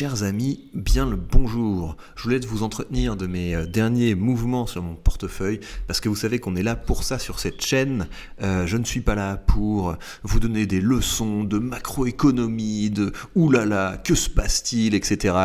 Chers amis, bien le bonjour. Je voulais vous entretenir de mes derniers mouvements sur mon portefeuille parce que vous savez qu'on est là pour ça sur cette chaîne. Je ne suis pas là pour vous donner des leçons de macroéconomie, de oulala, que se passe-t-il, etc.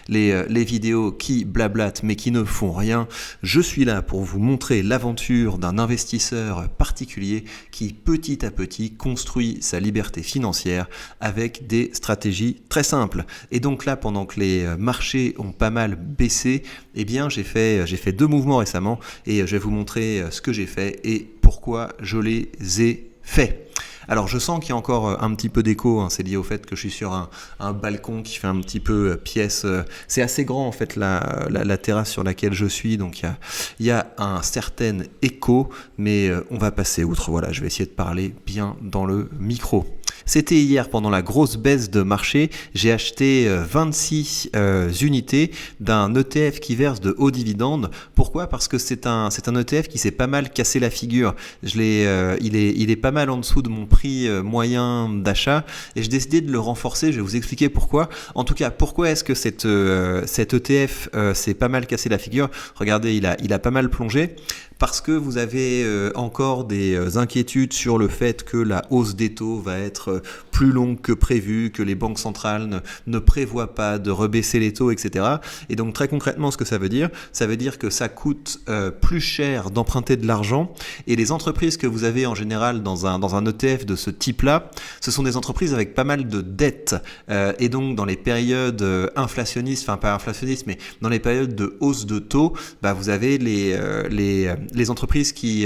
Les vidéos qui blablatent mais qui ne font rien. Je suis là pour vous montrer l'aventure d'un investisseur particulier qui petit à petit construit sa liberté financière avec des stratégies très simples. Et donc là, pendant que les marchés ont pas mal baissé, eh bien j'ai fait 2 mouvements récemment et je vais vous montrer ce que j'ai fait et pourquoi je les ai faits. Alors je sens qu'il y a encore un petit peu d'écho, c'est lié au fait que je suis sur un balcon qui fait un petit peu pièce. C'est assez grand en fait la terrasse sur laquelle je suis, donc il y a un certain écho, mais on va passer outre. Voilà, je vais essayer de parler bien dans le micro. C'était hier pendant la grosse baisse de marché, j'ai acheté 26 unités d'un ETF qui verse de hauts dividendes. Pourquoi ? Parce que c'est un ETF qui s'est pas mal cassé la figure. Il est pas mal en dessous de mon prix moyen d'achat et j'ai décidé de le renforcer. Je vais vous expliquer pourquoi. En tout cas, pourquoi est-ce que cet ETF s'est pas mal cassé la figure ? Regardez, il a pas mal plongé. Parce que vous avez encore des inquiétudes sur le fait que la hausse des taux va être plus longue que prévu, que les banques centrales ne prévoient pas de rebaisser les taux, etc. Et donc très concrètement, ce que ça veut dire que ça coûte plus cher d'emprunter de l'argent. Et les entreprises que vous avez en général dans un ETF de ce type-là, ce sont des entreprises avec pas mal de dettes. Et donc dans les périodes inflationnistes, enfin pas inflationnistes, mais dans les périodes de hausse de taux, vous avez les entreprises qui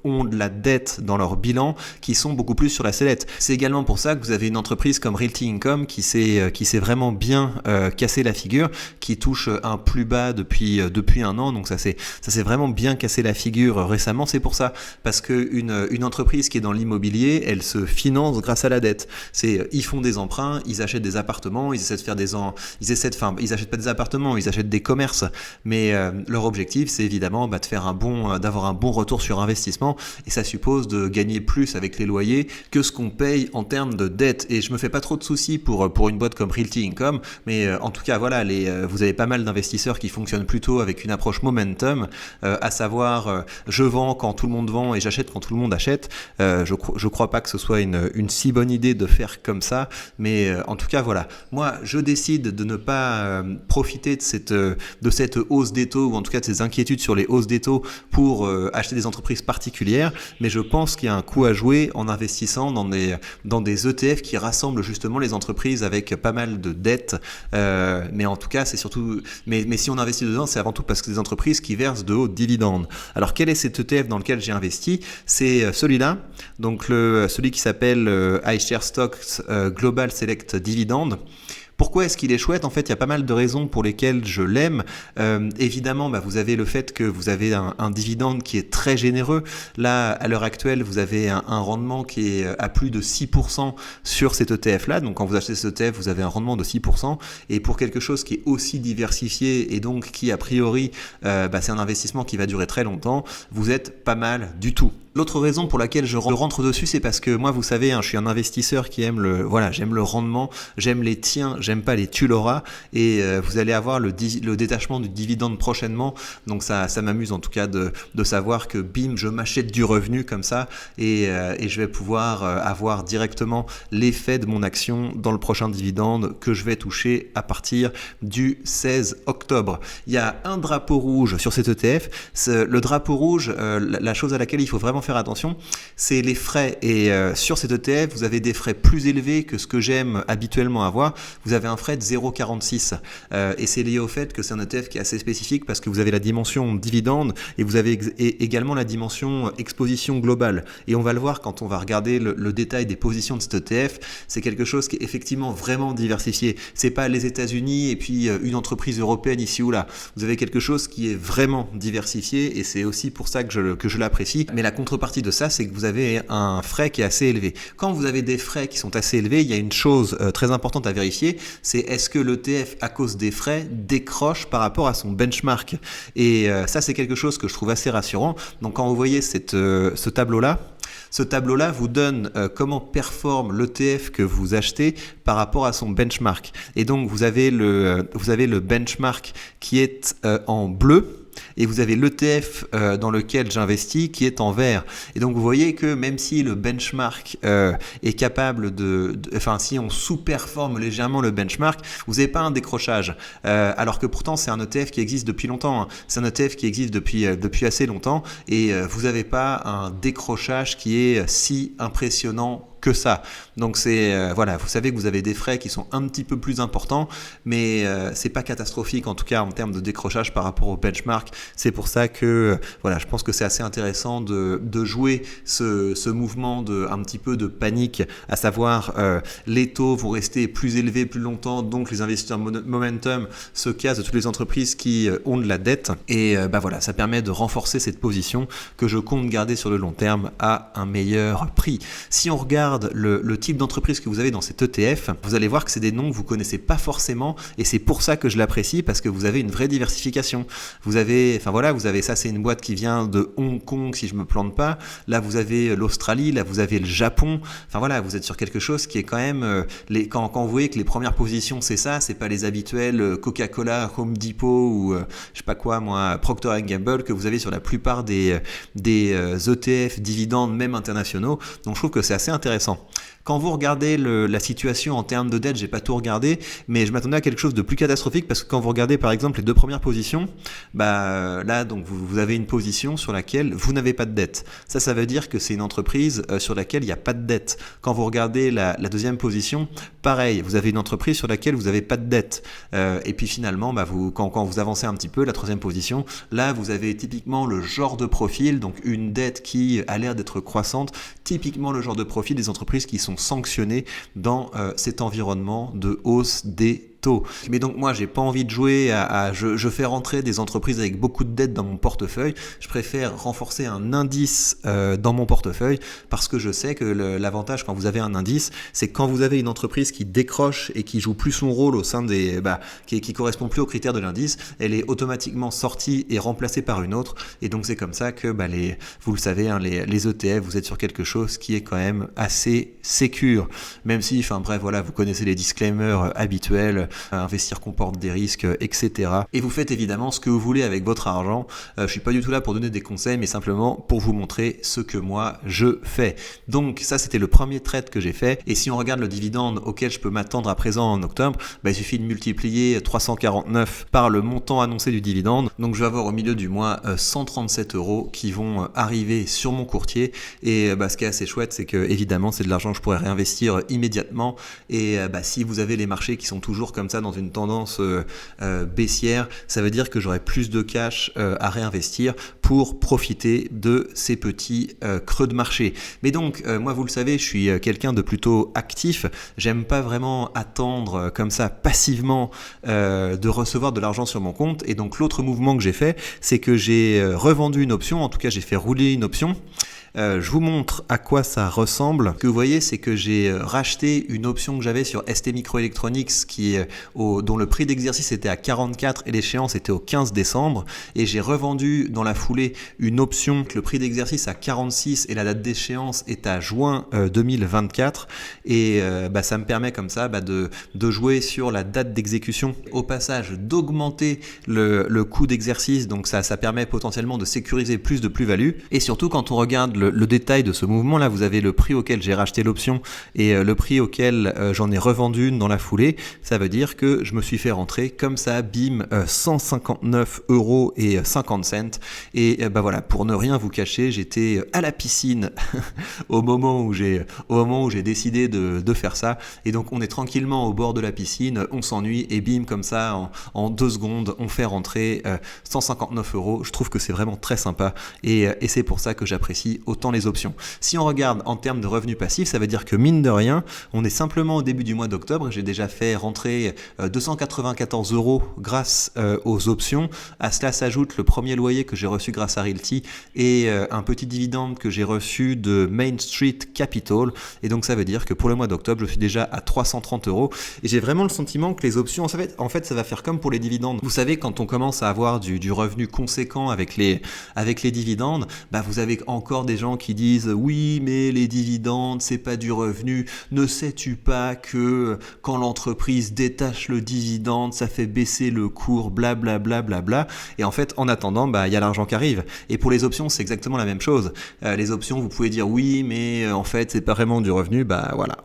ont de la dette dans leur bilan qui sont beaucoup plus sur la sellette. C'est également pour ça que vous avez une entreprise comme Realty Income qui s'est vraiment bien cassé la figure, qui touche un plus bas depuis un an. Donc ça s'est vraiment bien cassé la figure récemment. C'est pour ça, parce que une entreprise qui est dans l'immobilier, elle se finance grâce à la dette. Ils font des emprunts, ils achètent des appartements, ils achètent pas des appartements, ils achètent des commerces. Mais leur objectif, c'est évidemment d'avoir un bon retour sur investissement. Et ça suppose de gagner plus avec les loyers que ce qu'on paye en termes de dette. Et je me fais pas trop de soucis pour une boîte comme Realty Income, mais en tout cas voilà, vous avez pas mal d'investisseurs qui fonctionnent plutôt avec une approche momentum, à savoir je vends quand tout le monde vend et j'achète quand tout le monde achète. Je crois pas que ce soit une si bonne idée de faire comme ça, mais en tout cas voilà, moi je décide de ne pas profiter de cette hausse des taux, ou en tout cas de ces inquiétudes sur les hausses des taux pour acheter des entreprises particulières, mais je pense qu'il y a un coup à jouer en investissant dans des ETF qui rassemblent justement les entreprises avec pas mal de dettes, mais en tout cas c'est surtout, mais si on investit dedans, c'est avant tout parce que c'est des entreprises qui versent de hauts dividendes. Alors quel est cet ETF dans lequel j'ai investi ? C'est celui-là, donc celui qui s'appelle iShares Stocks Global Select Dividend. Pourquoi est-ce qu'il est chouette ? En fait, il y a pas mal de raisons pour lesquelles je l'aime. Évidemment, vous avez le fait que vous avez un dividende qui est très généreux. Là, à l'heure actuelle, vous avez un rendement qui est à plus de 6% sur cet ETF-là. Donc, quand vous achetez cet ETF, vous avez un rendement de 6%. Et pour quelque chose qui est aussi diversifié et donc qui, a priori, c'est un investissement qui va durer très longtemps, vous êtes pas mal du tout. L'autre raison pour laquelle je rentre dessus, c'est parce que moi, vous savez, je suis un investisseur qui aime j'aime le rendement, j'aime les tiens, j'aime pas les tu l'auras, et vous allez avoir le détachement du dividende prochainement. Donc ça m'amuse en tout cas de savoir que bim, je m'achète du revenu comme ça, et je vais pouvoir avoir directement l'effet de mon action dans le prochain dividende que je vais toucher à partir du 16 octobre. Il y a un drapeau rouge sur cet ETF. Le drapeau rouge, la chose à laquelle il faut vraiment faire attention, c'est les frais. Et sur cet ETF, vous avez des frais plus élevés que ce que j'aime habituellement avoir. Vous avez un frais de 0,46 et c'est lié au fait que c'est un ETF qui est assez spécifique parce que vous avez la dimension dividende et vous avez également la dimension exposition globale. Et on va le voir quand on va regarder le détail des positions de cet ETF. C'est quelque chose qui est effectivement vraiment diversifié. C'est pas les États-Unis et puis une entreprise européenne ici ou là. Vous avez quelque chose qui est vraiment diversifié et c'est aussi pour ça que je l'apprécie. Mais la contrepartie de ça, c'est que vous avez un frais qui est assez élevé. Quand vous avez des frais qui sont assez élevés, il y a une chose très importante à vérifier, c'est est-ce que l'ETF, à cause des frais, décroche par rapport à son benchmark. Et ça, c'est quelque chose que je trouve assez rassurant. Donc quand vous voyez ce tableau-là, Ce tableau-là vous donne comment performe l'ETF que vous achetez par rapport à son benchmark. Et donc vous avez le benchmark qui est en bleu. Et vous avez l'ETF dans lequel j'investis qui est en vert. Et donc vous voyez que même si le benchmark est capable si on sous-performe légèrement le benchmark, vous n'avez pas un décrochage. Alors que pourtant c'est un ETF qui existe depuis longtemps. Hein. C'est un ETF qui existe depuis assez longtemps et vous n'avez pas un décrochage qui est si impressionnant que ça. Donc c'est vous savez que vous avez des frais qui sont un petit peu plus importants, mais c'est pas catastrophique en tout cas en termes de décrochage par rapport au benchmark. C'est pour ça que je pense que c'est assez intéressant de jouer ce mouvement un petit peu de panique, à savoir les taux vont rester plus élevés plus longtemps, donc les investisseurs momentum se cassent de toutes les entreprises qui ont de la dette et ça permet de renforcer cette position que je compte garder sur le long terme à un meilleur prix. Si on regarde le type d'entreprise que vous avez dans cet ETF, vous allez voir que c'est des noms que vous connaissez pas forcément et c'est pour ça que je l'apprécie parce que vous avez une vraie diversification. Vous avez ça, c'est une boîte qui vient de Hong Kong si je me plante pas. Là vous avez l'Australie, là vous avez le Japon. Vous êtes sur quelque chose qui est quand même quand vous voyez que les premières positions c'est ça, c'est pas les habituels Coca-Cola, Home Depot ou Procter & Gamble que vous avez sur la plupart des ETF dividendes même internationaux. Donc je trouve que c'est assez intéressant. Quand vous regardez la situation en termes de dette, j'ai pas tout regardé, mais je m'attendais à quelque chose de plus catastrophique parce que quand vous regardez par exemple les deux premières positions, là donc vous avez une position sur laquelle vous n'avez pas de dette. Ça veut dire que c'est une entreprise sur laquelle il n'y a pas de dette. Quand vous regardez la deuxième position, pareil, vous avez une entreprise sur laquelle vous n'avez pas de dette. Et puis finalement, quand vous avancez un petit peu, la troisième position, là vous avez typiquement le genre de profil, donc une dette qui a l'air d'être croissante, typiquement le genre de profil des entreprises qui sont sanctionnées dans cet environnement de hausse des taux. Mais donc moi j'ai pas envie de jouer je fais rentrer des entreprises avec beaucoup de dettes dans mon portefeuille. Je préfère renforcer un indice dans mon portefeuille parce que je sais que l'avantage quand vous avez un indice, c'est que quand vous avez une entreprise qui décroche et qui joue plus son rôle au sein des qui correspond plus aux critères de l'indice, elle est automatiquement sortie et remplacée par une autre. Et donc c'est comme ça que vous le savez, hein, les ETF, vous êtes sur quelque chose qui est quand même assez sécure. Même si, vous connaissez les disclaimers habituels. Investir comporte des risques, etc. Et vous faites évidemment ce que vous voulez avec votre argent. Je suis pas du tout là pour donner des conseils, mais simplement pour vous montrer ce que moi je fais. Donc ça, c'était le premier trade que j'ai fait. Et si on regarde le dividende auquel je peux m'attendre à présent en octobre, il suffit de multiplier 349 par le montant annoncé du dividende. Donc je vais avoir au milieu du mois 137 € qui vont arriver sur mon courtier. Et ce qui est assez chouette, c'est que évidemment, c'est de l'argent que je pourrais réinvestir immédiatement. Et si vous avez les marchés qui sont toujours comme ça dans une tendance baissière, ça veut dire que j'aurai plus de cash à réinvestir pour profiter de ces petits creux de marché. Mais donc moi vous le savez, je suis quelqu'un de plutôt actif. J'aime pas vraiment attendre comme ça passivement de recevoir de l'argent sur mon compte. Et donc l'autre mouvement que j'ai fait, c'est que j'ai revendu une option, en tout cas j'ai fait rouler une option. Je vous montre à quoi ça ressemble. Ce que vous voyez, c'est que j'ai racheté une option que j'avais sur ST Microelectronics dont le prix d'exercice était à 44 et l'échéance était au 15 décembre. Et j'ai revendu dans la foulée une option que le prix d'exercice à 46 et la date d'échéance est à juin 2024. Et ça me permet comme ça de jouer sur la date d'exécution. Au passage, d'augmenter le coût d'exercice. Donc ça permet potentiellement de sécuriser plus de plus-value. Et surtout, quand on regarde le détail de ce mouvement, là vous avez le prix auquel j'ai racheté l'option et le prix auquel j'en ai revendu une dans la foulée. Ça veut dire que je me suis fait rentrer comme ça, bim, 159,50 €. Et pour ne rien vous cacher, j'étais à la piscine au moment où j'ai décidé de faire ça. Et donc on est tranquillement au bord de la piscine, on s'ennuie et bim, comme ça en 2 secondes on fait rentrer 159 €. Je trouve que c'est vraiment très sympa et c'est pour ça que j'apprécie autant les options. Si on regarde en termes de revenus passifs, ça veut dire que mine de rien, on est simplement au début du mois d'octobre. J'ai déjà fait rentrer 294 € grâce aux options. À cela s'ajoute le premier loyer que j'ai reçu grâce à Realty et un petit dividende que j'ai reçu de Main Street Capital. Et donc ça veut dire que pour le mois d'octobre, je suis déjà à 330 €. Et j'ai vraiment le sentiment que les options, en fait, ça va faire comme pour les dividendes. Vous savez, quand on commence à avoir du revenu conséquent avec les dividendes, vous avez encore des gens qui disent oui mais les dividendes c'est pas du revenu, ne sais-tu pas que quand l'entreprise détache le dividende ça fait baisser le cours, blablabla, et en fait en attendant il y a l'argent qui arrive. Et pour les options c'est exactement la même chose. Les options vous pouvez dire oui mais en fait c'est pas vraiment du revenu, voilà.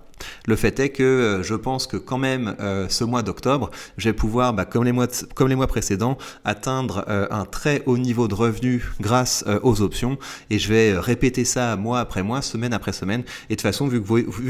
Le fait est que je pense que quand même ce mois d'octobre, je vais pouvoir, comme les mois précédents, atteindre un très haut niveau de revenus grâce aux options, et je vais répéter ça mois après mois, semaine après semaine. Et de toute façon, vu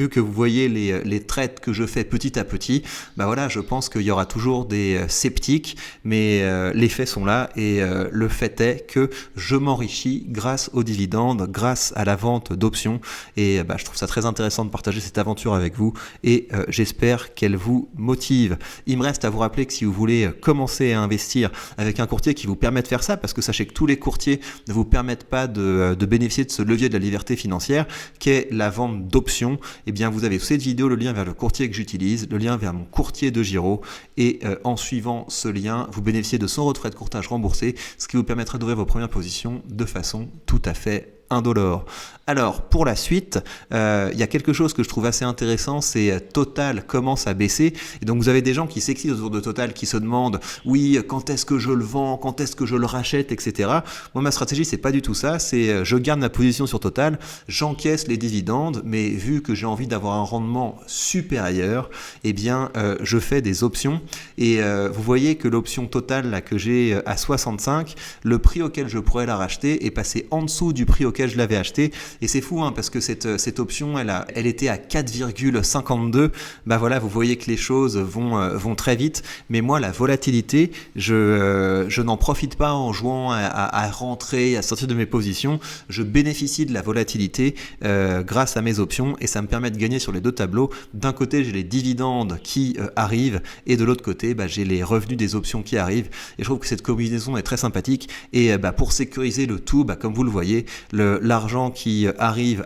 que vous voyez les trades que je fais petit à petit, voilà, je pense qu'il y aura toujours des sceptiques, mais les faits sont là, et le fait est que je m'enrichis grâce aux dividendes, grâce à la vente d'options, et je trouve ça très intéressant de partager cette aventure avec vous, et j'espère qu'elle vous motive. Il me reste à vous rappeler que si vous voulez commencer à investir avec un courtier qui vous permet de faire ça, parce que sachez que tous les courtiers ne vous permettent pas de bénéficier de ce levier de la liberté financière qu'est la vente d'options, et bien vous avez sous cette vidéo le lien vers le courtier que j'utilise, le lien vers mon courtier de Giro, et en suivant ce lien, vous bénéficiez de 100 € de frais de courtage remboursés, ce qui vous permettra d'ouvrir vos premières positions de façon tout à fait indolore. Alors pour la suite, il y a quelque chose que je trouve assez intéressant, c'est Total commence à baisser, et donc vous avez des gens qui s'excitent autour de Total, qui se demandent oui quand est-ce que je le vends, quand est-ce que je le rachète, etc. Moi ma stratégie c'est pas du tout ça, c'est je garde ma position sur Total, j'encaisse les dividendes, mais vu que j'ai envie d'avoir un rendement supérieur, eh bien je fais des options, et vous voyez que l'option Total là, que j'ai à 65, le prix auquel je pourrais la racheter est passé en dessous du prix auquel je l'avais acheté. Et c'est fou parce que cette option elle était à 4,52. Voilà, vous voyez que les choses vont très vite, mais moi la volatilité je n'en profite pas en jouant à rentrer, à sortir de mes positions. Je bénéficie de la volatilité grâce à mes options, et ça me permet de gagner sur les deux tableaux. D'un côté j'ai les dividendes qui arrivent, et de l'autre côté j'ai les revenus des options qui arrivent, et je trouve que cette combinaison est très sympathique. Et pour sécuriser le tout, comme vous le voyez, l'argent qui arrive,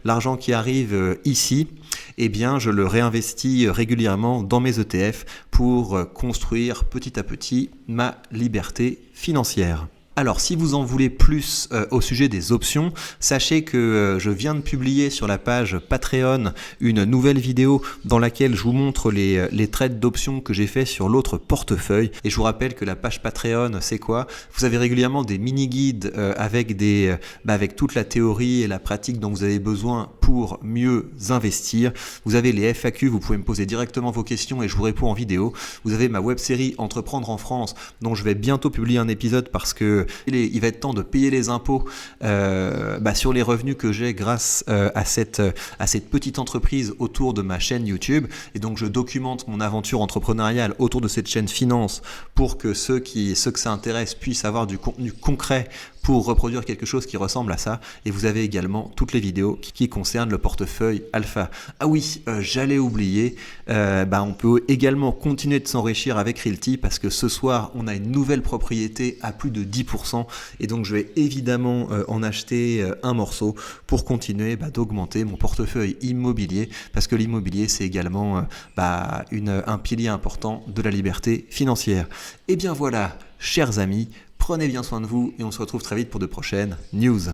l'argent qui arrive ici, eh bien je le réinvestis régulièrement dans mes ETF pour construire petit à petit ma liberté financière. Alors si vous en voulez plus au sujet des options, sachez que je viens de publier sur la page Patreon une nouvelle vidéo dans laquelle je vous montre les trades d'options que j'ai fait sur l'autre portefeuille. Et je vous rappelle que la page Patreon, c'est quoi? Vous avez régulièrement des mini-guides avec toute la théorie et la pratique dont vous avez besoin pour mieux investir. Vous avez les FAQ, vous pouvez me poser directement vos questions et je vous réponds en vidéo. Vous avez ma web-série Entreprendre en France, dont je vais bientôt publier un épisode parce que il va être temps de payer les impôts sur les revenus que j'ai grâce à cette petite entreprise autour de ma chaîne YouTube. Et donc je documente mon aventure entrepreneuriale autour de cette chaîne finance pour que ceux que ça intéresse puissent avoir du contenu concret pour reproduire quelque chose qui ressemble à ça. Et vous avez également toutes les vidéos qui concernent le portefeuille alpha. Ah oui, j'allais oublier, on peut également continuer de s'enrichir avec Realty, parce que ce soir on a une nouvelle propriété à plus de 10%, et donc je vais évidemment en acheter un morceau pour continuer d'augmenter mon portefeuille immobilier, parce que l'immobilier c'est également un pilier important de la liberté financière. Et bien voilà, chers amis, prenez bien soin de vous, et on se retrouve très vite pour de prochaines news.